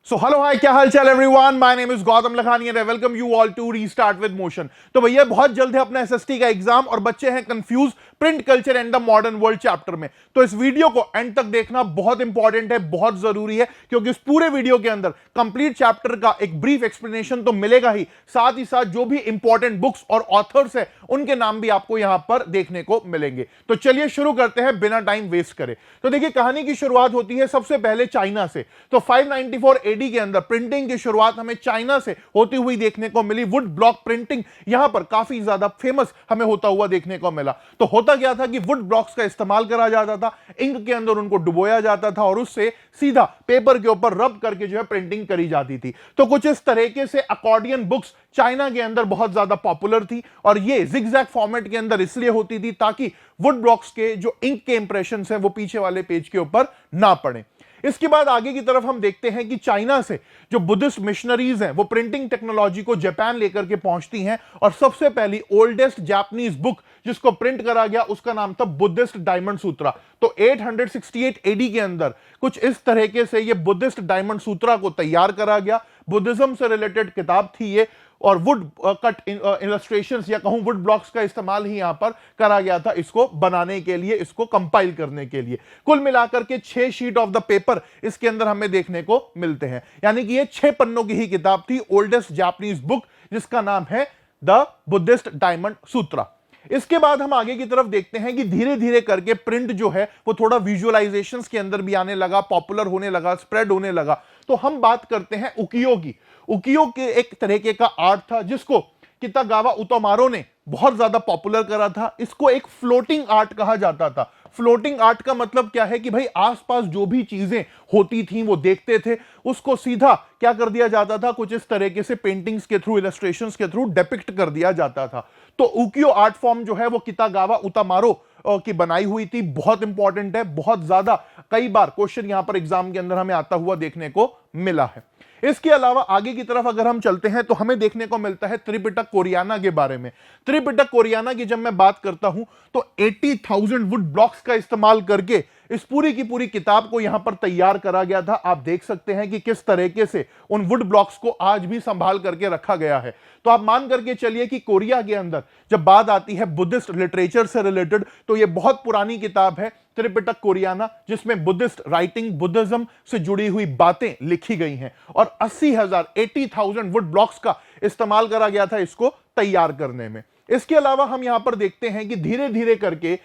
So hello hi, क्या हाल चाल everyone. My name is Gautam Lakhani and I welcome you all to restart with motion. तो भैया बहुत जल्द है अपना एसएसटी का एग्जाम और बच्चे हैं confuse print culture and the modern world chapter में। तो इस वीडियो को एंड तक देखना बहुत इंपॉर्टेंट है, बहुत जरूरी है, क्योंकि इस पूरे वीडियो के अंदर कंप्लीट चैप्टर का एक ब्रीफ एक्सप्लेनेशन तो मिलेगा ही साथ जो भी इंपॉर्टेंट बुक्स और ऑथर्स है उनके नाम भी आपको यहां पर देखने को मिलेंगे। तो चलिए शुरू करते हैं बिना टाइम वेस्ट करे। तो देखिए, कहानी की शुरुआत होती है सबसे पहले चाइना से। तो 594 एडी के अंदर प्रिंटिंग की शुरुआत हमें चाइना से होती हुई देखने को मिली। वुड ब्लॉक प्रिंटिंग यहां पर काफी ज्यादा फेमस हमें होता हुआ देखने को मिला। तो होता क्या था कि वुड ब्लॉक्स का इस्तेमाल करा जाता था, इंक के अंदर उनको डुबोया जाता था और उससे सीधा पेपर के ऊपर रब करके जो है प्रिंटिंग करी जाती थी। तो कुछ इस तरीके से अकॉर्डियन बुक्स चाइना के अंदर बहुत ज्यादा पॉपुलर थी और ये जिगजैग फॉर्मेट के अंदर इसलिए होती थी ताकि वुड ब्लॉक्स के जो इंक के इंप्रेशंस हैं वो पीछे वाले पेज के ऊपर ना पड़े। इसके बाद आगे की तरफ हम देखते हैं कि चाइना से जो बुद्धिस्ट मिशनरीज हैं वो प्रिंटिंग टेक्नोलॉजी को जापान लेकर के पहुंचती हैं और सबसे पहली ओल्डेस्ट जापानीज बुक जिसको प्रिंट करा गया उसका नाम था बुद्धिस्ट डायमंड सूत्रा। तो 868 एडी के अंदर कुछ इस तरीके से ये बुद्धिस्ट डायमंड सूत्रा को तैयार करा गया। बुद्धिज्म से रिलेटेड किताब थी ये और वुड कट इलस्ट्रेशंस या कहूं वुड ब्लॉक्स का इस्तेमाल ही यहां पर करा गया था इसको बनाने के लिए, इसको कंपाइल करने के लिए। कुल मिलाकर के 6 शीट ऑफ द पेपर इसके अंदर हमें देखने को मिलते हैं, यानी कि ये 6 पन्नों की ही किताब थी, ओल्डेस्ट जापानीज बुक जिसका नाम है द बुद्धिस्ट डायमंड सूत्रा। इसके बाद हम आगे की तरफ देखते हैं कि धीरे धीरे करके प्रिंट जो है वो थोड़ा विजुअलाइजेशंस के अंदर भी आने लगा, पॉपुलर होने लगा, स्प्रेड होने लगा। तो हम बात करते हैं उकियो की। उकियो के एक तरीके का आर्ट था जिसको कितागावा उतोमारो ने बहुत ज्यादा पॉपुलर करा था। इसको एक फ्लोटिंग आर्ट कहा जाता था। फ्लोटिंग आर्ट का मतलब क्या है कि भाई आसपास जो भी चीजें होती थी वो देखते थे, उसको सीधा क्या कर दिया जाता था, कुछ इस तरीके से पेंटिंग्स के थ्रू, इलस्ट्रेशंस के थ्रू डिपिक्ट कर दिया जाता था। तो उकियो आर्ट फॉर्म जो है वो कितागावा उतोमारो की बनाई हुई थी। बहुत इंपॉर्टेंट है, बहुत ज्यादा कई बार क्वेश्चन यहां पर एग्जाम के अंदर हमें आता हुआ देखने को मिला है। इसके अलावा आगे की तरफ अगर हम चलते हैं तो हमें देखने को मिलता है त्रिपिटक कोरियाना के बारे में। त्रिपिटक कोरियाना की जब मैं बात करता हूं तो 80,000 वुड ब्लॉक्स का इस्तेमाल करके इस पूरी की पूरी किताब को यहां पर तैयार करा गया था। आप देख सकते हैं कि किस तरीके से उन वुड ब्लॉक्स को आज भी संभाल करके रखा गया है। तो आप मान करके चलिए कि कोरिया के अंदर जब बात आती है बुद्धिस्ट लिटरेचर से रिलेटेड तो यह बहुत पुरानी किताब है त्रिपिटक कोरियाना, जिसमें बुद्धिस्ट राइटिंग, बुद्धिज्म से जुड़ी हुई बातें लिखी गई हैं और 80,000 वुड ब्लॉक्स का इस्तेमाल करा गया था इसको तैयार करने में। इसके अलावा हम यहां पर देखते हैं कि धीरे धीरे करके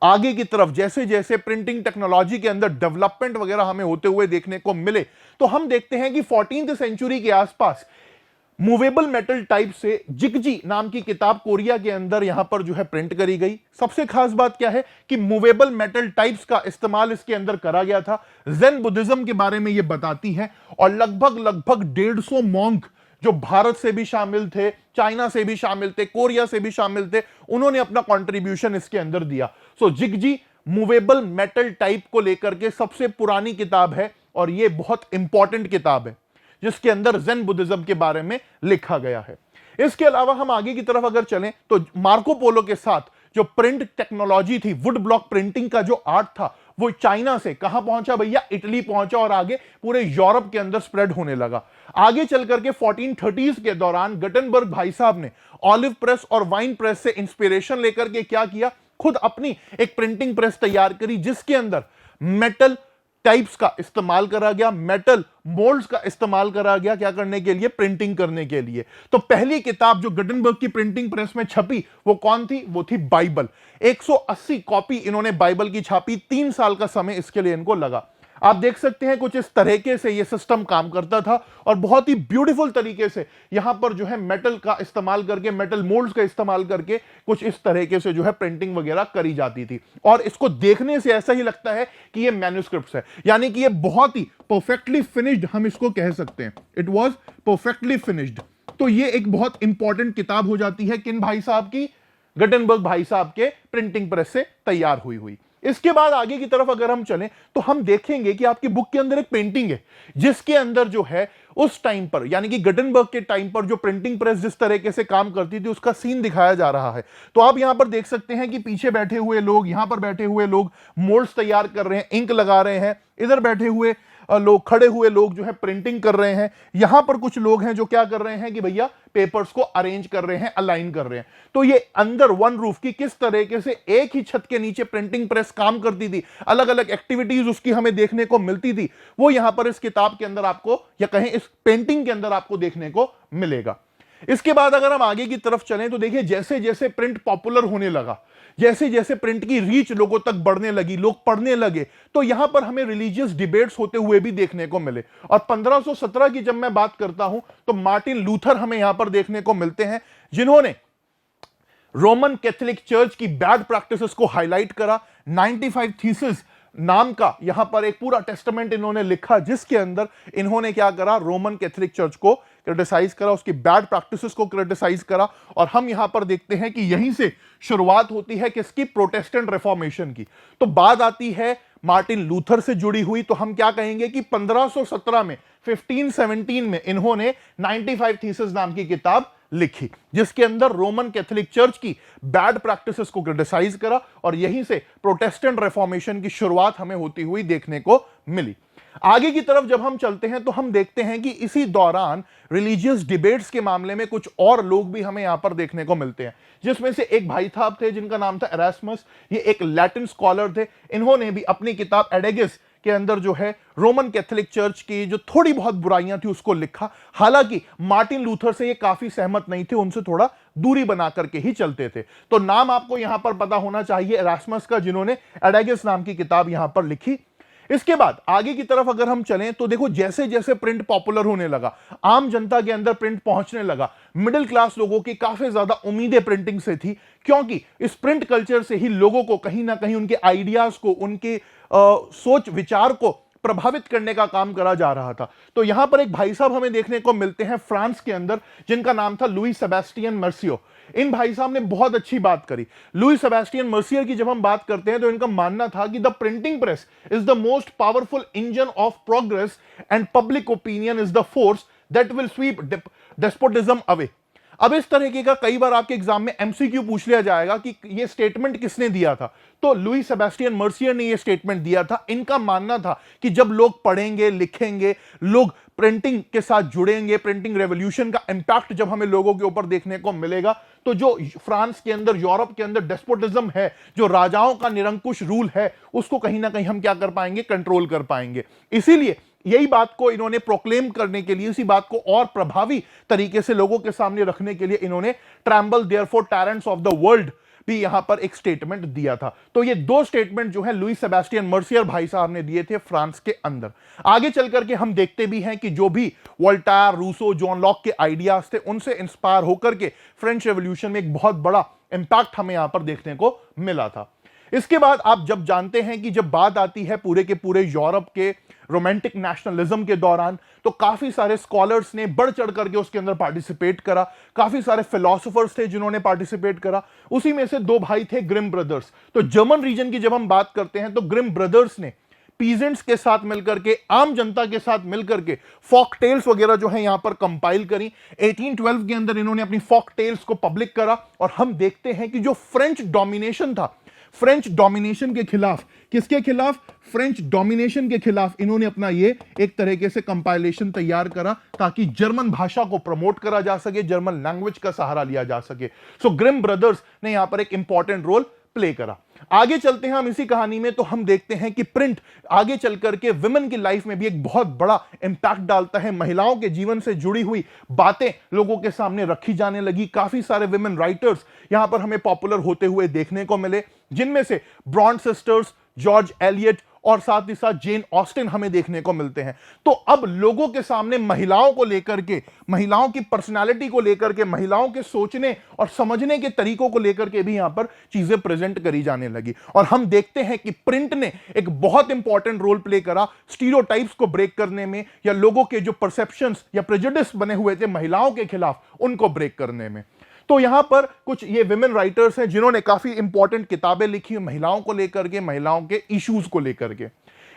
आगे की तरफ जैसे जैसे प्रिंटिंग टेक्नोलॉजी के अंदर डेवलपमेंट वगैरह हमें होते हुए देखने को मिले तो हम देखते हैं कि 14वीं सेंचुरी के आसपास मूवेबल मेटल टाइप से जिगजी नाम की किताब कोरिया के अंदर यहां पर जो है प्रिंट करी गई। सबसे खास बात क्या है कि मूवेबल मेटल टाइप्स का इस्तेमाल इसके अंदर करा गया था। ज़ेन बुद्धिज्म के बारे में यह बताती है और लगभग 150 मॉन्क जो भारत से भी शामिल थे, चाइना से भी शामिल थे, कोरिया से भी शामिल थे, उन्होंने अपना कंट्रीब्यूशन इसके अंदर दिया। सो जिगजी मूवेबल मेटल टाइप को लेकर के सबसे पुरानी किताब है और यह बहुत इंपॉर्टेंट किताब है जिसके अंदर ज़ेन बुद्धिज्म के बारे में लिखा गया है। इसके अलावा हम आगे की तरफ अगर चलें तो मार्को पोलो के साथ जो प्रिंट टेक्नोलॉजी थी, वुड ब्लॉक प्रिंटिंग का जो आर्ट था वो चाइना से कहां पहुंचा भैया, इटली पहुंचा और आगे पूरे यूरोप के अंदर स्प्रेड होने लगा। आगे चल करके 1430s के दौरान गटनबर्ग भाई साहब ने ऑलिव प्रेस और वाइन प्रेस से इंस्पिरेशन लेकर के क्या किया, खुद अपनी एक प्रिंटिंग प्रेस तैयार करी जिसके अंदर मेटल टाइप्स का इस्तेमाल करा गया, मेटल मोल्ड्स का इस्तेमाल करा गया, क्या करने के लिए, प्रिंटिंग करने के लिए। तो पहली किताब जो गटनबर्ग की प्रिंटिंग प्रेस में छपी वो कौन थी, वो थी बाइबल। 180 कॉपी इन्होंने बाइबल की छापी, 3 साल का समय इसके लिए इनको लगा। आप देख सकते हैं कुछ इस तरीके से ये सिस्टम काम करता था और बहुत ही ब्यूटीफुल तरीके से यहां पर जो है मेटल का इस्तेमाल करके, मेटल मोल्ड्स का इस्तेमाल करके कुछ इस तरीके से जो है प्रिंटिंग वगैरह करी जाती थी। और इसको देखने से ऐसा ही लगता है कि ये मैन्युस्क्रिप्ट्स है, यानी कि ये बहुत ही परफेक्टली फिनिश्ड हम इसको कह सकते हैं। It was perfectly finished. तो ये एक बहुत इंपॉर्टेंट किताब हो जाती है किन भाई साहब की, गटनबर्ग भाई साहब के प्रिंटिंग प्रेस से तैयार हुई। इसके बाद आगे की तरफ अगर हम चलें तो हम देखेंगे कि आपकी बुक के अंदर एक पेंटिंग है जिसके अंदर जो है उस टाइम पर, यानी कि गटनबर्ग के टाइम पर जो प्रिंटिंग प्रेस जिस तरीके से काम करती थी उसका सीन दिखाया जा रहा है। तो आप यहां पर देख सकते हैं कि पीछे बैठे हुए लोग, यहां पर बैठे हुए लोग मोल्ड्स तैयार कर रहे हैं, इंक लगा रहे हैं। इधर बैठे हुए लोग खड़े हुए लोग जो है प्रिंटिंग कर रहे हैं, यहां पर कुछ लोग हैं जो क्या कर रहे हैं कि भैया पेपर्स को अरेंज कर रहे हैं, अलाइन कर रहे हैं। तो ये अंदर वन रूफ की किस तरीके से एक ही छत के नीचे प्रिंटिंग प्रेस काम करती थी, अलग अलग एक्टिविटीज उसकी हमें देखने को मिलती थी, वो यहां पर इस किताब के अंदर आपको या कहें इस पेंटिंग के अंदर आपको देखने को मिलेगा। इसके बाद अगर हम आगे की तरफ चलें तो देखिए जैसे जैसे प्रिंट पॉपुलर होने लगा, जैसे जैसे प्रिंट की रीच लोगों तक बढ़ने लगी, लोग पढ़ने लगे, तो यहां पर हमें रिलीजियस डिबेट्स होते हुए भी देखने को मिले। और 1517 की जब मैं बात करता हूं तो मार्टिन लूथर हमें यहां पर देखने को मिलते हैं, जिन्होंने रोमन कैथोलिक चर्च की बैड प्रैक्टिसेस को हाईलाइट करा। 95 थीसिस नाम का यहां पर एक पूरा टेस्टामेंट इन्होंने लिखा, जिसके अंदर इन्होंने क्या करा, रोमन कैथोलिक चर्च को क्रिटिसाइज करा, उसकी बैड प्रैक्टिसेस को क्रिटिसाइज करा। और हम यहां पर देखते हैं कि यहीं से शुरुआत होती है किसकी, प्रोटेस्टेंट रिफॉर्मेशन की। तो बात आती है मार्टिन लूथर से जुड़ी हुई, तो हम क्या कहेंगे कि 1517 में 1517 में इन्होंने 95 थीसिस नाम की किताब लिखी, जिसके अंदर रोमन कैथोलिक चर्च की बैड प्रैक्टिसेस को क्रिटिसाइज करा, और यहीं से प्रोटेस्टेंट रिफॉर्मेशन की शुरुआत हमें होती हुई देखने को मिली। आगे की तरफ जब हम चलते हैं तो हम देखते हैं कि इसी दौरान रिलीजियस डिबेट्स के मामले में कुछ और लोग भी हमें यहां पर देखने को मिलते हैं, जिसमें से एक भाई साहब थे जिनका नाम था एरास्मस। ये एक लैटिन स्कॉलर थे, इन्होंने भी अपनी किताब एडेगिस के अंदर जो है रोमन कैथोलिक चर्च की जो थोड़ी बहुत बुराइयां थी उसको लिखा। हालांकि मार्टिन लूथर से ये काफी सहमत नहीं थे, उनसे थोड़ा दूरी बना करके ही चलते थे। तो नाम आपको यहां पर पता होना चाहिए एरास्मस का, जिन्होंने एडेगिस नाम की किताब यहां पर लिखी। इसके बाद आगे की तरफ अगर हम चलें तो देखो जैसे जैसे प्रिंट पॉपुलर होने लगा, आम जनता के अंदर प्रिंट पहुंचने लगा, मिडिल क्लास लोगों की काफी ज्यादा उम्मीदें प्रिंटिंग से थी, क्योंकि इस प्रिंट कल्चर से ही लोगों को कहीं ना कहीं उनके आइडियाज को, उनके सोच विचार को प्रभावित करने का काम करा जा रहा था। तो यहां पर एक भाई साहब हमें देखने को मिलते हैं फ्रांस के अंदर, जिनका नाम था लुई सेबेस्टियन मर्सियो। इन भाई साहब ने बहुत अच्छी बात करी। लुई सेबेस्टियन मर्सियर की जब हम बात करते हैं तो इनका मानना था कि the printing press is the most powerful engine of progress and public opinion is the force that will sweep despotism away. अब इस तरीके का कई बार आपके एग्जाम में एमसीक्यू पूछ लिया जाएगा कि यह स्टेटमेंट किसने दिया था, तो लुई सेबेस्टियन मर्सियर ने यह स्टेटमेंट दिया था। इनका मानना था कि जब लोग पढ़ेंगे, लिखेंगे, लोग प्रिंटिंग के साथ जुड़ेंगे, प्रिंटिंग रेवोल्यूशन का इंपैक्ट जब हमें लोगों के ऊपर देखने को मिलेगा, तो जो फ्रांस के अंदर, यूरोप के अंदर डेस्पोटिज्म है, जो राजाओं का निरंकुश रूल है, उसको कहीं ना कहीं हम क्या कर पाएंगे, कंट्रोल कर पाएंगे। इसीलिए यही बात को इन्होंने प्रोक्लेम करने के लिए, इसी बात को और प्रभावी तरीके से लोगों के सामने रखने के लिए इन्होंने tremble therefore tyrants of the world भी यहां पर एक स्टेटमेंट दिया था। तो ये दो स्टेटमेंट जो है लुई सेबेस्टियन मर्सियर भाई साहब ने दिए थे फ्रांस के अंदर। आगे चल करके हम देखते भी हैं कि जो भी वोल्टायर, रूसो, जॉन लॉक के आइडियाज थे, उनसे इंस्पायर होकर के फ्रेंच रेवोल्यूशन में एक बहुत बड़ा इंपैक्ट हमें यहां पर देखने को मिला था। इसके बाद आप जब जानते हैं कि जब बात आती है पूरे के पूरे यूरोप के रोमांटिक नेशनलिज्म के दौरान, तो काफी सारे स्कॉलर्स ने बढ़ चढ़ करके उसके अंदर पार्टिसिपेट करा, काफी सारे फिलोसोफर्स थे जिन्होंने पार्टिसिपेट करा। उसी में से दो भाई थे ग्रिम ब्रदर्स। तो जर्मन रीजन की जब हम बात करते हैं तो ग्रिम ब्रदर्स ने पीजेंट्स के साथ मिलकर के, आम जनता के साथ मिलकर के फॉक टेल्स वगैरह जो है यहां पर कंपाइल करी। 1812 के अंदर इन्होंने अपनी फॉक टेल्स को पब्लिक करा, और हम देखते हैं कि जो फ्रेंच डोमिनेशन था, फ्रेंच डोमिनेशन के खिलाफ, किसके खिलाफ, फ्रेंच डोमिनेशन के खिलाफ इन्होंने अपना ये एक तरीके से कंपाइलेशन तैयार करा, ताकि जर्मन भाषा को प्रमोट करा जा सके, जर्मन लैंग्वेज का सहारा लिया जा सके। सो ग्रिम ब्रदर्स ने यहां पर एक इंपॉर्टेंट रोल प्ले करा। आगे चलते हैं हम इसी कहानी में, तो हम देखते हैं कि प्रिंट आगे चल करके विमेन की लाइफ में भी एक बहुत बड़ा इंपैक्ट डालता है। महिलाओं के जीवन से जुड़ी हुई बातें लोगों के सामने रखी जाने लगी। काफी सारे विमेन राइटर्स यहां पर हमें पॉपुलर होते हुए देखने को मिले, जिनमें से ब्रॉन्ट सिस्टर्स, जॉर्ज एलियट और साथ ही साथ जेन ऑस्टिन हमें देखने को मिलते हैं। तो अब लोगों के सामने महिलाओं को लेकर के, महिलाओं की पर्सनालिटी को लेकर के, महिलाओं के सोचने और समझने के तरीकों को लेकर के भी यहां पर चीजें प्रेजेंट करी जाने लगी। और हम देखते हैं कि प्रिंट ने एक बहुत इंपॉर्टेंट रोल प्ले करा स्टीरियोटाइप्स को ब्रेक करने में, या लोगों के जो परसेप्शंस या प्रेजुडिस बने हुए थे महिलाओं के खिलाफ, उनको ब्रेक करने में। तो यहां पर कुछ ये विमेन राइटर्स हैं जिन्होंने काफी इंपॉर्टेंट किताबें लिखी महिलाओं को लेकर के, महिलाओं के इश्यूज को लेकर के।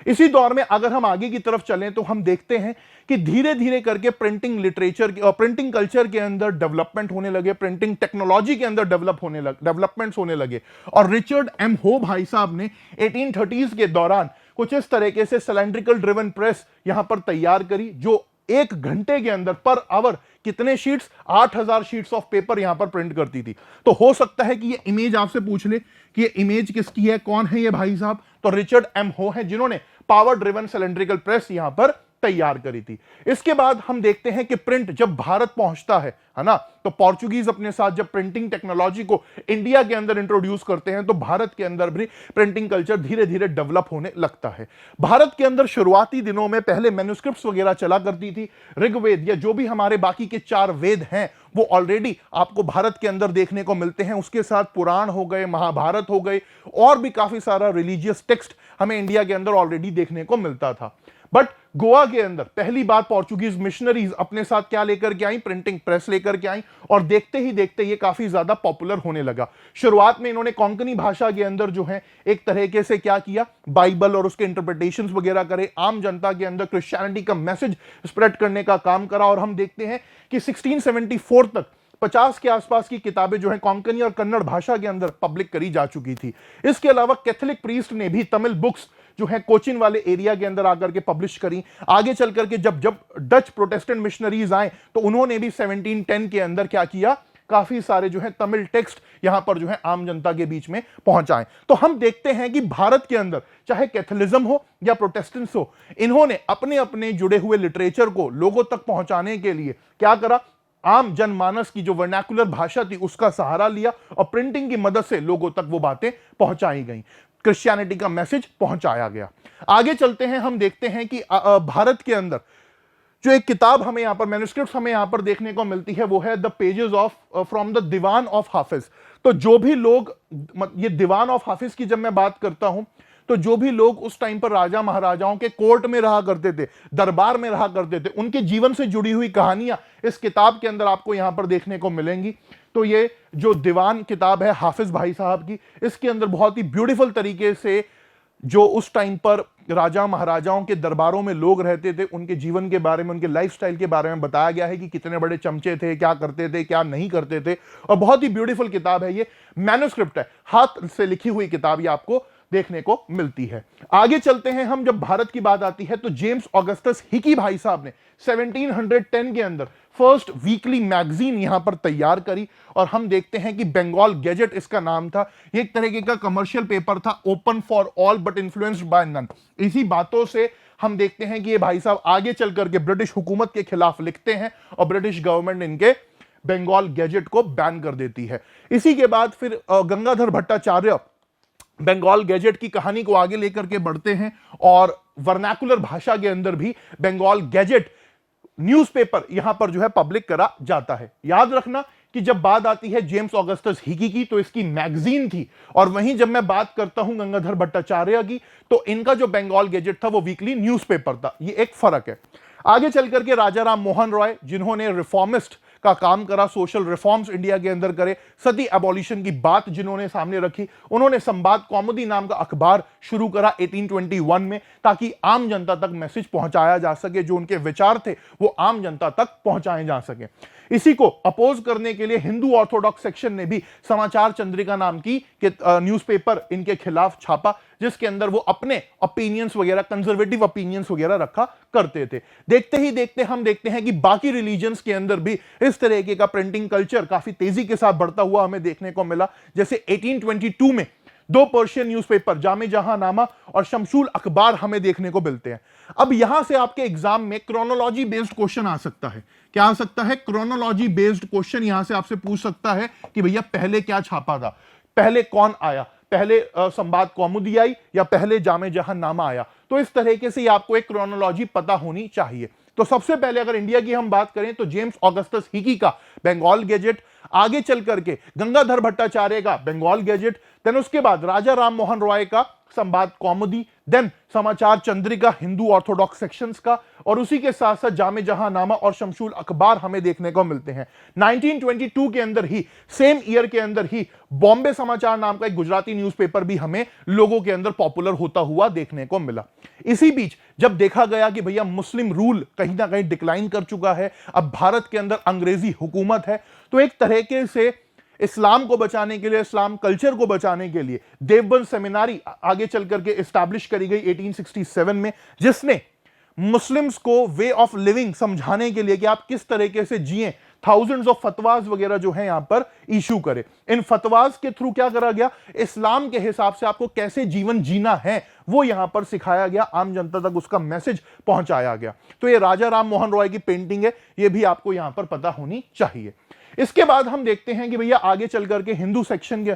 इसी दौर में अगर हम आगे की तरफ चलें तो हम देखते हैं कि धीरे धीरे करके प्रिंटिंग लिटरेचर और प्रिंटिंग कल्चर के अंदर डेवलपमेंट होने लगे, प्रिंटिंग टेक्नोलॉजी के अंदर डेवलपमेंट्स होने लगे। और रिचर्ड एम हो भाई साहब ने 1830s के दौरान कुछ इस तरीके से सिलेंड्रिकल ड्रिवन प्रेस यहां पर तैयार करी, जो 1 घंटे के अंदर पर आवर कितने शीट्स, 8000 शीट्स ऑफ पेपर यहां पर प्रिंट करती थी। तो हो सकता है कि ये इमेज आपसे पूछ ले कि ये इमेज किसकी है, कौन है ये भाई साहब, तो रिचर्ड एम हो है, जिन्होंने पावर ड्रिवन सिलेंड्रिकल प्रेस यहां पर तैयार करी थी। इसके बाद हम देखते हैं कि प्रिंट जब भारत पहुंचता है ना, तो पोर्चुगीज अपने साथ जब प्रिंटिंग टेक्नोलॉजी को इंडिया के अंदर इंट्रोड्यूस करते हैं, तो भारत के अंदर भी प्रिंटिंग कल्चर धीरे धीरे डेवलप होने लगता है। भारत के अंदर शुरुआती दिनों में पहले मैन्युस्क्रिप्ट्स वगैरह चला करती थी। ऋग्वेद या जो भी हमारे बाकी के 4 वेद हैं वो ऑलरेडी आपको भारत के अंदर देखने को मिलते हैं। उसके साथ पुराण हो गए, महाभारत हो गए, और भी काफी सारा रिलीजियस टेक्स्ट हमें इंडिया के अंदर ऑलरेडी देखने को मिलता था। बट गोवा के अंदर पहली बार पोर्चुगीज मिशनरीज अपने साथ क्या लेकर के आई, प्रिंटिंग प्रेस लेकर के आई, और देखते ही देखते ये काफी ज्यादा पॉपुलर होने लगा। शुरुआत में इन्होंने कोंकणी भाषा के अंदर जो है एक तरीके से क्या किया, बाइबल और उसके इंटरप्रिटेशंस वगैरह करे, आम जनता के अंदर क्रिश्चियनिटी का मैसेज स्प्रेड करने का काम करा। और हम देखते हैं कि 1674 तक 50 के आसपास की किताबें जो है कोंकणी और कन्नड़ भाषा के अंदर पब्लिक करी जा चुकी थी। इसके अलावा कैथोलिक प्रीस्ट ने भी तमिल बुक्स जो है कोचिन वाले एरिया के अंदर आकर के पब्लिश करी। आगे चल करके जब डच प्रोटेस्टेंट मिशनरीज आए, तो उन्होंने भी 1710 के अंदर क्या किया, काफी सारे जो है तमिल टेक्स्ट यहां पर जो है आम जनता के बीच में पहुंचाएं। तो हम देखते हैं कि भारत के अंदर चाहे कैथोलिज्म हो या प्रोटेस्टेंट्स हो, इन्होंने अपने अपने जुड़े हुए लिटरेचर को लोगों तक पहुंचाने के लिए क्या करा, आम जनमानस की जो वर्नाकुलर भाषा थी उसका सहारा लिया, और प्रिंटिंग की मदद से लोगों तक वो बातें पहुंचाई गई, क्रिश्चियनिटी का मैसेज पहुंचाया गया। आगे चलते हैं, हम देखते हैं कि भारत के अंदर जो एक किताब हमें यहां पर मैन्युस्क्रिप्ट हमें यहां पर देखने को मिलती है, वो है the pages of from the Diwan of Hafiz. तो जो भी लोग, ये दीवान ऑफ हाफिज की जब मैं बात करता हूं, तो जो भी लोग उस टाइम पर राजा महाराजाओं के कोर्ट में रहा करते थे, दरबार में रहा करते थे, उनके जीवन से जुड़ी हुई कहानियां इस किताब के अंदर आपको यहां पर देखने को मिलेंगी। तो ये जो दीवान किताब है हाफिज भाई साहब की, इसके अंदर बहुत ही ब्यूटीफुल तरीके से जो उस टाइम पर राजा महाराजाओं के दरबारों में लोग रहते थे, उनके जीवन के बारे में, उनके लाइफस्टाइल के बारे में बताया गया है कि कितने बड़े चमचे थे, क्या करते थे, क्या नहीं करते थे। और बहुत ही ब्यूटीफुल किताब है ये, मैन्युस्क्रिप्ट है, हाथ से लिखी हुई किताब ये आपको देखने को मिलती है। आगे चलते हैं हम, जब भारत की बात आती है तो जेम्स ऑगस्टस हिकी भाई साहब ने 1710 के अंदर फर्स्ट वीकली मैगजीन यहां पर तैयार करी, और हम देखते हैं कि बंगाल गैजेट इसका नाम था। ये एक तरीके का कमर्शियल पेपर था, open for all but influenced by none. इसी बातों से हम देखते हैं कि ये भाई साहब आगे चल करके ब्रिटिश हुकूमत के खिलाफ लिखते हैं, और ब्रिटिश गवर्नमेंट इनके बंगाल गैजेट को बैन कर देती है। इसी के बाद फिर गंगाधर भट्टाचार्य बंगाल गैजेट की कहानी को आगे लेकर के बढ़ते हैं, और वर्नाकुलर भाषा के अंदर भी बंगाल गैजेट न्यूज़पेपर यहां पर जो है पब्लिक करा जाता है। याद रखना कि जब बात आती है जेम्स ऑगस्टस हिकी की, तो इसकी मैगजीन थी, और वहीं जब मैं बात करता हूं गंगाधर भट्टाचार्य की, तो इनका जो बंगाल गैजेट था वो वीकली न्यूज़पेपर था। ये एक फर्क है। आगे चल करके राजा राम मोहन रॉय, जिन्होंने रिफॉर्मिस्ट का काम करा, सोशल रिफॉर्म्स इंडिया के अंदर करे, सती एबॉलिशन की बात जिन्होंने सामने रखी, उन्होंने संवाद कौमुदी नाम का अखबार शुरू करा 1821 में, ताकि आम जनता तक मैसेज पहुंचाया जा सके, जो उनके विचार थे वो आम जनता तक पहुंचाए जा सके। इसी को अपोज करने के लिए हिंदू ऑर्थोडॉक्स सेक्शन ने भी समाचार चंद्रिका नाम की न्यूज़पेपर इनके खिलाफ छापा, जिसके अंदर वो अपने ओपिनियंस वगैरह, कंजर्वेटिव ओपिनियंस वगैरह रखा करते थे। देखते ही देखते हम देखते हैं कि बाकी रिलीजन्स के अंदर भी इस तरीके का प्रिंटिंग कल्चर काफी तेजी के साथ बढ़ता हुआ हमें देखने को मिला। जैसे 1822 में 2 पर्शियन न्यूज़पेपर जामे जहांनामा और शमशूल अखबार हमें देखने को मिलते हैं। अब यहां से आपके एग्जाम में क्रोनोलॉजी बेस्ड क्वेश्चन आ सकता है। क्या आ सकता है? क्रोनोलॉजी बेस्ड क्वेश्चन यहां से आपसे पूछ सकता है कि भैया पहले क्या छापा था, पहले कौन आया, पहले संवाद कौमुदी आई या पहले जामे जहांनामा आया। तो इस तरीके से आपको एक क्रोनोलॉजी पता होनी चाहिए। तो सबसे पहले अगर इंडिया की हम बात करें तो जेम्स ऑगस्टस हिकी का बंगाल गैजेट, आगे चल करके गंगाधर भट्टाचार्य का बंगाल गैजेट, देन उसके बाद राजा राम मोहन रॉय का संवाद कौमुदी, देन समाचार चंद्रिका हिंदू ऑर्थोडॉक्स सेक्शंस का, और उसी के साथ साथ जामे जहांनामा और शमशूल अखबार हमें देखने को मिलते हैं। 1922 के अंदर ही, सेम ईयर के अंदर ही, बॉम्बे समाचार नाम का एक गुजराती न्यूज़पेपर भी हमें लोगों के अंदर पॉपुलर होता हुआ देखने को मिला। इसी बीच जब देखा गया कि भैया मुस्लिम रूल कहीं ना कहीं डिक्लाइन कर चुका है, अब भारत के अंदर अंग्रेजी हुकूमत है, तो एक तरीके से इस्लाम को बचाने के लिए, इस्लाम कल्चर को बचाने के लिए देवबंद सेमिनारी आगे चल करके एस्टैब्लिश करी गई 1867 में, जिसने मुस्लिम्स को वे ऑफ लिविंग समझाने के लिए कि आप किस तरीके से जिए, थाउजेंड्स ऑफ फतवाज वगैरह जो है यहां पर इशू करे। इन फतवाज के थ्रू क्या करा गया, इस्लाम के हिसाब से आपको कैसे जीवन जीना है वो यहां पर सिखाया गया, आम जनता तक उसका मैसेज पहुंचाया गया। तो ये राजा राम मोहन रॉय की पेंटिंग है, ये भी आपको यहां पर पता होनी चाहिए। इसके बाद हम देखते हैं कि भैया आगे चल करके हिंदू सेक्शन के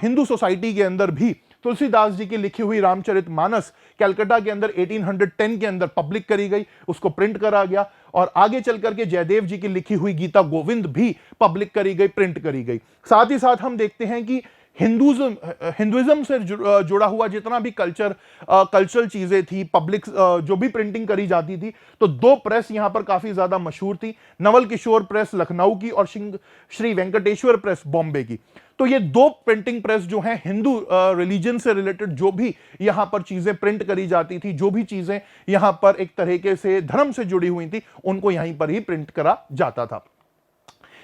हिंदू सोसाइटी के अंदर भी तुलसीदास जी की लिखी हुई रामचरितमानस कलकत्ता के अंदर 1810 के अंदर पब्लिक करी गई, उसको प्रिंट करा गया। और आगे चल करके जयदेव जी की लिखी हुई गीता गोविंद भी पब्लिक करी गई, प्रिंट करी गई। साथ ही साथ हम देखते हैं कि हिंदुइज्म से जुड़ा हुआ जितना भी कल्चरल चीजें थी, पब्लिक जो भी प्रिंटिंग करी जाती थी, तो दो प्रेस यहां पर काफी ज्यादा मशहूर थी, नवल किशोर प्रेस लखनऊ की और श्री वेंकटेश्वर प्रेस बॉम्बे की। तो ये दो प्रिंटिंग प्रेस जो है हिंदू रिलीजन से रिलेटेड जो भी यहां पर चीजें प्रिंट करी जाती थी, जो भी चीजें यहां पर एक तरीके से धर्म से जुड़ी हुई थी, उनको यहीं पर ही प्रिंट करा जाता था।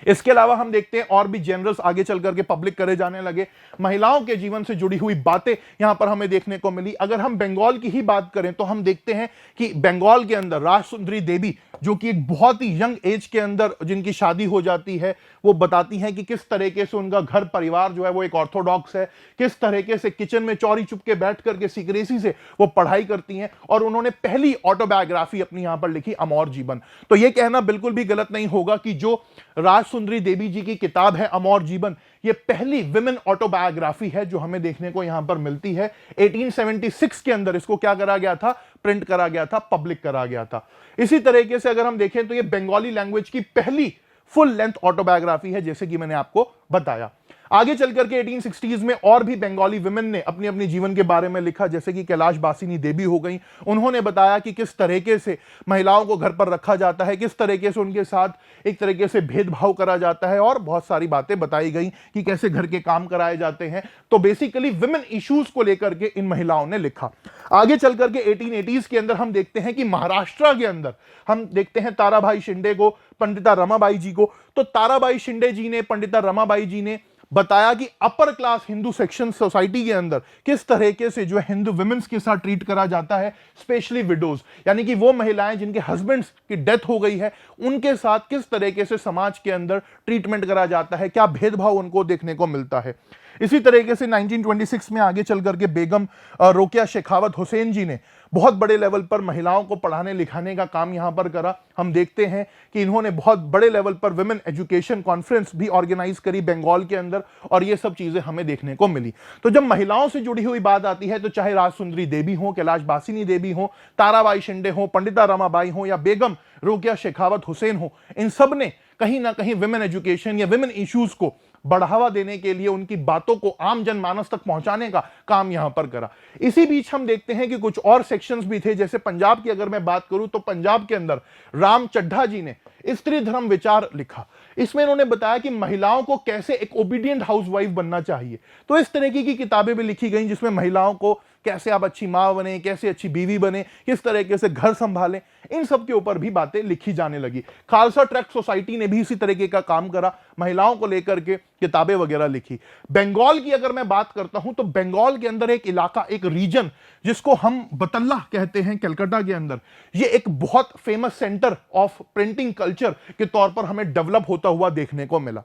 इसके अलावा हम देखते हैं और भी जनरल्स आगे चल करके पब्लिक करे जाने लगे। महिलाओं के जीवन से जुड़ी हुई बातें यहां पर हमें देखने को मिली। अगर हम बंगाल की ही बात करें तो हम देखते हैं कि बंगाल के अंदर राजसुंदरी देवी, जो कि एक बहुत ही यंग एज के अंदर जिनकी शादी हो जाती है, वो बताती हैं कि किस तरीके से उनका घर परिवार जो है वो एक ऑर्थोडॉक्स है, किस तरीके से किचन में चौरी चुप के बैठ करके सीक्रेसी से वो पढ़ाई करती हैं। और उन्होंने पहली ऑटोबायोग्राफी अपनी यहां पर लिखी, अमर जीवन। तो यह कहना बिल्कुल भी गलत नहीं होगा कि जो राजसुंदरी देवी जी की किताब है अमर जीवन, यह पहली विमेन ऑटोबायोग्राफी है जो हमें देखने को यहां पर मिलती है। 1876 के अंदर इसको क्या करा गया था, प्रिंट करा गया था, पब्लिक करा गया था। इसी तरीके से अगर हम देखें तो यह बंगाली लैंग्वेज की पहली फुल लेंथ ऑटोबायोग्राफी है, जैसे कि मैंने आपको बताया। आगे चल करके 1860s में और भी बंगाली विमेन ने अपनी अपनी जीवन के बारे में लिखा, जैसे कि कैलाश बासिनी देवी हो गई। उन्होंने बताया कि किस तरीके से महिलाओं को घर पर रखा जाता है, किस तरीके से उनके साथ एक तरीके से भेदभाव करा जाता है, और बहुत सारी बातें बताई गई कि कैसे घर के काम कराए जाते हैं। तो बेसिकली विमेन इश्यूज को लेकर के इन महिलाओं ने लिखा। आगे चल करके 1880s के अंदर हम देखते हैं कि महाराष्ट्र के अंदर हम देखते हैं ताराबाई शिंदे को, पंडिता रमाबाई जी को। तो ताराबाई शिंदे जी ने, पंडिता रमाबाई जी ने बताया कि upper class Hindu section society के अंदर किस तरीके से जो है हिंदू विमेन्स के साथ ट्रीट करा जाता है, स्पेशली विडोज, यानी कि वो महिलाएं जिनके हस्बैंड्स की डेथ हो गई है, उनके साथ किस तरीके से समाज के अंदर ट्रीटमेंट करा जाता है, क्या भेदभाव उनको देखने को मिलता है। इसी तरीके से 1926 में आगे चल करके बेगम रोकेया शेखावत हुसैन जी ने बहुत बड़े लेवल पर महिलाओं को पढ़ाने लिखाने का काम यहां पर करा। हम देखते हैं कि इन्होंने बहुत बड़े लेवल पर विमेन एजुकेशन कॉन्फ्रेंस भी ऑर्गेनाइज करी बंगाल के अंदर, और ये सब चीजें हमें देखने को मिली। तो जब महिलाओं से जुड़ी हुई बात आती है, तो चाहे राजसुंदरी देवी हो, कैलाश बासिनी देवी हो, ताराबाई शिंदे हो, पंडिता रमाबाई हो, या बेगम रोकेया शेखावत हुसैन हो, इन सब ने कहीं ना कहीं विमेन एजुकेशन या विमेन इश्यूज को बढ़ावा देने के लिए, उनकी बातों को आम जनमानस तक पहुंचाने का काम यहां पर करा। इसी बीच हम देखते हैं कि कुछ और सेक्शंस भी थे, जैसे पंजाब की अगर मैं बात करूं तो पंजाब के अंदर राम चड्ढा जी ने स्त्री धर्म विचार लिखा। इसमें इन्होंने बताया कि महिलाओं को कैसे एक ओबीडियंट हाउसवाइफ बनना चाहिए। तो इस तरीके की किताबें भी लिखी गई जिसमें महिलाओं को कैसे आप अच्छी मां बने, कैसे अच्छी बीवी बने, किस तरीके से घर संभालें, इन सब के ऊपर भी बातें लिखी जाने लगी। खालसा ट्रैक्ट सोसाइटी ने भी इसी तरीके का काम करा, महिलाओं को लेकर के किताबें वगैरह लिखी। बंगाल की अगर मैं बात करता हूं तो बंगाल के अंदर एक इलाका, एक रीजन जिसको हम बतल्ला कहते हैं कलकत्ता के अंदर, ये एक बहुत famous centre of printing culture के तौर पर हमें डेवलप होता हुआ देखने को मिला।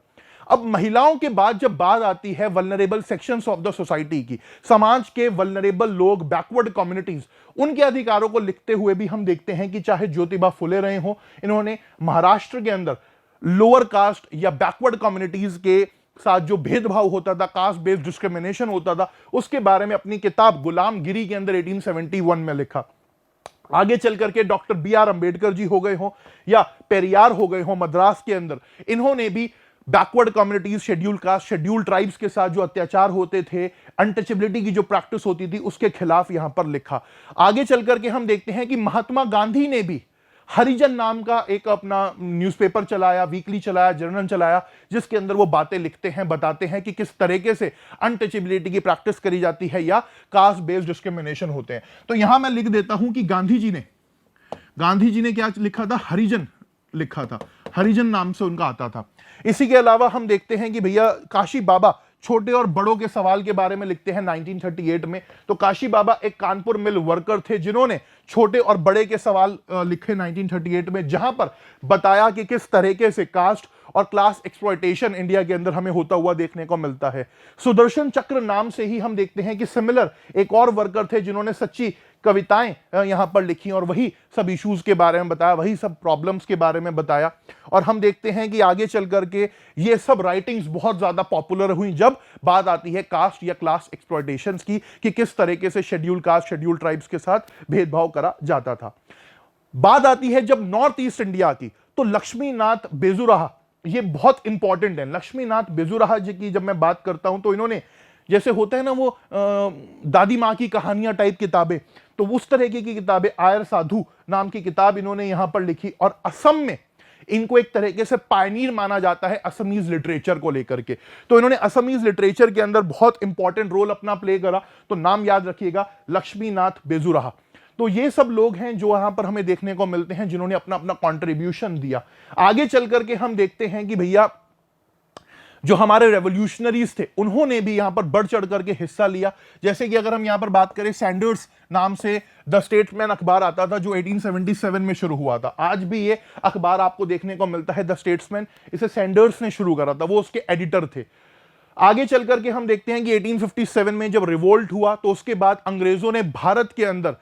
अब महिलाओं के बाद जब बात आती है vulnerable sections of the society की, समाज के वल्नरेबल लोग, बैकवर्ड कम्युनिटीज, उनके अधिकारों को लिखते हुए भी हम देखते हैं कि चाहे ज्योतिबा फुले रहे हो, इन्होंने महाराष्ट्र के अंदर लोअर कास्ट या बैकवर्ड कम्युनिटीज के साथ जो भेदभाव होता था, कास्ट बेस्ड डिस्क्रिमिनेशन होता था, उसके बारे में अपनी किताब गुलामगिरी के अंदर 1871 में लिखा। आगे चल करके डॉक्टर BR अंबेडकर जी हो गए हो या पेरियार हो गए हो मद्रास के अंदर, इन्होंने भी backward communities, schedule caste, schedule tribes के साथ जो अत्याचार होते थे, अनटचेबिलिटी की जो प्रैक्टिस होती थी, उसके खिलाफ यहां पर लिखा। आगे चल करके हम देखते हैं कि महात्मा गांधी ने भी हरिजन नाम का एक अपना न्यूज़पेपर चलाया, वीकली चलाया, जर्नल चलाया, जिसके अंदर वो बातें लिखते हैं, बताते हैं कि किस तरीके से अनटचेबिलिटी की प्रैक्टिस करी जाती है या कास्ट बेस्ड डिस्क्रिमिनेशन होते हैं। तो यहां मैं लिख देता हूं कि गांधी जी ने क्या लिखा था, हरिजन लिखा था, हरिजन नाम से उनका आता था। इसी के अलावा हम देखते हैं कि भैया काशी बाबा छोटे और बड़ों के सवाल के बारे में लिखते हैं 1938 में। तो काशी बाबा एक कानपुर मिल वर्कर थे जिन्होंने छोटे और बड़े के सवाल लिखे 1938 में, जहां पर बताया कि किस तरीके से कास्ट और क्लास एक्सप्लॉयटेशन इंडिया के अंदर हमें होता हुआ देखने को मिलता है। सुदर्शन चक्र नाम से ही हम देखते हैं कि सिमिलर एक और वर्कर थे जिन्होंने सच्ची कविताएं यहां पर लिखी और वही सब इश्यूज के बारे में बताया, वही सब प्रॉब्लम्स के बारे में बताया। और हम देखते हैं कि आगे चल करके ये सब राइटिंग्स बहुत ज्यादा पॉपुलर हुई जब बात आती है कास्ट या क्लास एक्सप्लॉयटेशंस की, कि किस तरीके से शेड्यूल कास्ट शेड्यूल ट्राइब्स के साथ भेदभाव करा जाता था। बात आती है जब नॉर्थ ईस्ट इंडिया की, तो लक्ष्मीनाथ बेजुराहा ये बहुत इंपॉर्टेंट है। लक्ष्मीनाथ बेजुराहा जी की जब मैं बात करता हूं तो इन्होंने, जैसे होता है ना वो दादी माँ की कहानियां टाइप किताबें, तो उस तरह की किताबें, आयर साधु नाम की किताब इन्होंने यहां पर लिखी। और असम में इनको एक तरीके से पायनीर माना जाता है असमीज लिटरेचर को लेकर के। तो इन्होंने असमीज लिटरेचर के अंदर बहुत इंपॉर्टेंट रोल अपना प्ले करा। तो नाम याद रखिएगा, लक्ष्मीनाथ बेजुराहा। तो ये सब लोग हैं जो यहां पर हमें देखने को मिलते हैं जिन्होंने अपना अपना कंट्रीब्यूशन दिया। आगे चल करके हम देखते हैं कि भैया जो हमारे रेवोल्यूशनरीज थे उन्होंने भी यहां पर बढ़ चढ़ करके हिस्सा लिया। जैसे कि अगर हम यहां पर बात करें, सैंडर्स नाम से द स्टेट्समैन अखबार आता था जो 1877 में शुरू हुआ था। आज भी ये अखबार आपको देखने को मिलता है, द स्टेट्समैन। इसे सैंडर्स ने शुरू करा था, वो उसके एडिटर थे। आगे चल करके हम देखते हैं कि 1857 में जब रिवोल्ट हुआ तो उसके बाद अंग्रेजों ने भारत के अंदर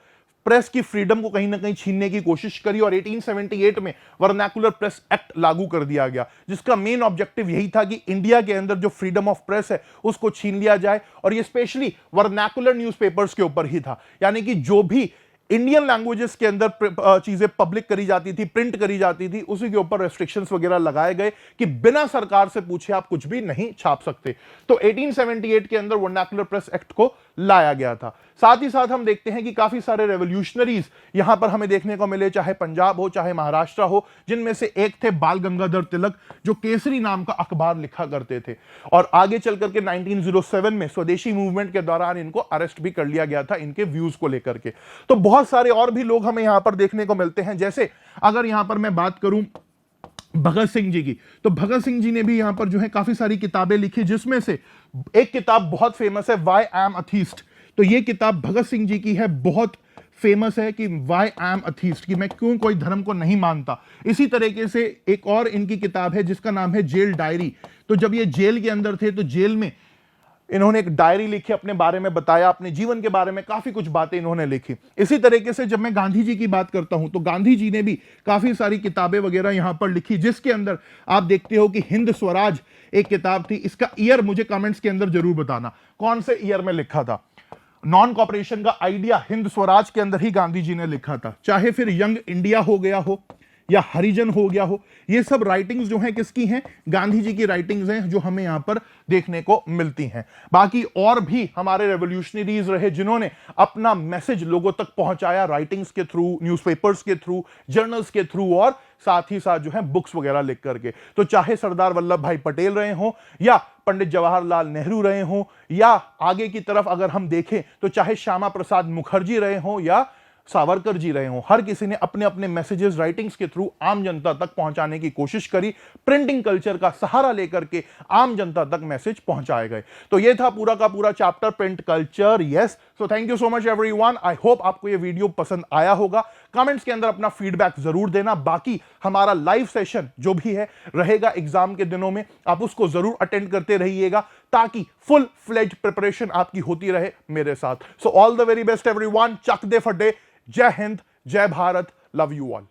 प्रेस की फ्रीडम को कहीं ना कहीं छीनने की कोशिश करी और 1878 में वर्नाकुलर प्रेस एक्ट लागू कर दिया गया, जिसका मेन ऑब्जेक्टिव यही था कि इंडिया के अंदर जो फ्रीडम ऑफ प्रेस है उसको छीन लिया जाए। और ये स्पेशली वर्नाकुलर न्यूज़पेपर्स के ऊपर ही था, यानी कि जो भी इंडियन लैंग्वेजेस के अंदर चीजें पब्लिक करी जाती थी, प्रिंट करी जाती थी, उसी के ऊपर रेस्ट्रिक्शंस वगैरह लगाए गए कि बिना सरकार से पूछे आप कुछ भी नहीं छाप सकते। तो 1878 के अंदर वर्नाकुलर प्रेस एक्ट को लाया गया था। साथ ही साथ हम देखते हैं कि काफी सारे रेवोल्यूशनरीज यहां पर हमें देखने को मिले, चाहे पंजाब हो चाहे महाराष्ट्र हो, जिनमें से एक थे बाल गंगाधर तिलक, जो केसरी नाम का अखबार लिखा करते थे। और आगे चल करके 1907 में स्वदेशी मूवमेंट के दौरान इनको अरेस्ट भी कर लिया गया था इनके व्यूज को लेकर के। तो बहुत सारे और भी लोग हमें यहां पर देखने को मिलते हैं। जैसे अगर यहां पर मैं बात करूं भगत सिंह जी की, तो भगत सिंह जी ने भी यहां पर जो है काफी सारी किताबें लिखी, जिसमें से एक किताब बहुत फेमस है, व्हाई आई एम अथीस्ट। तो ये किताब भगत सिंह जी की है, बहुत फेमस है कि व्हाई आई एम अथीस्ट, कि मैं क्यों कोई धर्म को नहीं मानता। इसी तरीके से एक और इनकी किताब है जिसका नाम है जेल डायरी। तो जब ये जेल के अंदर थे तो जेल में इन्होंने एक डायरी लिखी, अपने बारे में बताया, अपने जीवन के बारे में काफी कुछ बातें इन्होंने लिखी। इसी तरीके से जब मैं गांधी जी की बात करता हूं तो गांधी जी ने भी काफी सारी किताबें वगैरह यहां पर लिखी, जिसके अंदर आप देखते हो कि हिंद स्वराज एक किताब थी। इसका ईयर मुझे कमेंट्स के अंदर जरूर बताना कौन से ईयर में लिखा था। नॉन कॉपरेशन का आइडिया हिंद स्वराज के अंदर ही गांधी जी ने लिखा था। चाहे फिर यंग इंडिया हो गया हो या हरिजन हो गया हो, ये सब राइटिंग्स जो हैं किसकी हैं? गांधी जी की राइटिंग्स हैं, जो हमें यहां पर देखने को मिलती हैं। बाकी और भी हमारे रेवोल्यूशनरीज रहे जिन्होंने अपना मैसेज लोगों तक पहुंचाया, राइटिंग्स के थ्रू, न्यूज़पेपर्स के थ्रू, जर्नल्स के थ्रू, और साथ ही साथ जो है बुक्स वगैरह लिख करके। तो चाहे सरदार वल्लभ भाई पटेल रहे हों या पंडित जवाहरलाल नेहरू रहे हों, या आगे की तरफ अगर हम देखें तो चाहे श्यामा प्रसाद मुखर्जी रहे हों या सावरकर जी रहे हों, हर किसी ने अपने अपने मैसेजेस राइटिंग्स के थ्रू आम जनता तक पहुंचाने की कोशिश करी। प्रिंटिंग कल्चर का सहारा लेकर के आम जनता तक मैसेज पहुंचाए गए। तो ये था पूरा का पूरा chapter, print culture. Yes, so thank you so much everyone. I hope आपको ये वीडियो पसंद आया होगा। कमेंट्स के अंदर अपना फीडबैक जरूर देना। बाकी हमारा लाइव सेशन जो भी है रहेगा एग्जाम के दिनों में, आप उसको जरूर अटेंड करते रहिएगा ताकि फुल फ्लेज प्रिपरेशन आपकी होती रहे मेरे साथ। So all the very best everyone. चक दे फटे। जय हिंद, जय भारत, लव यू ऑल।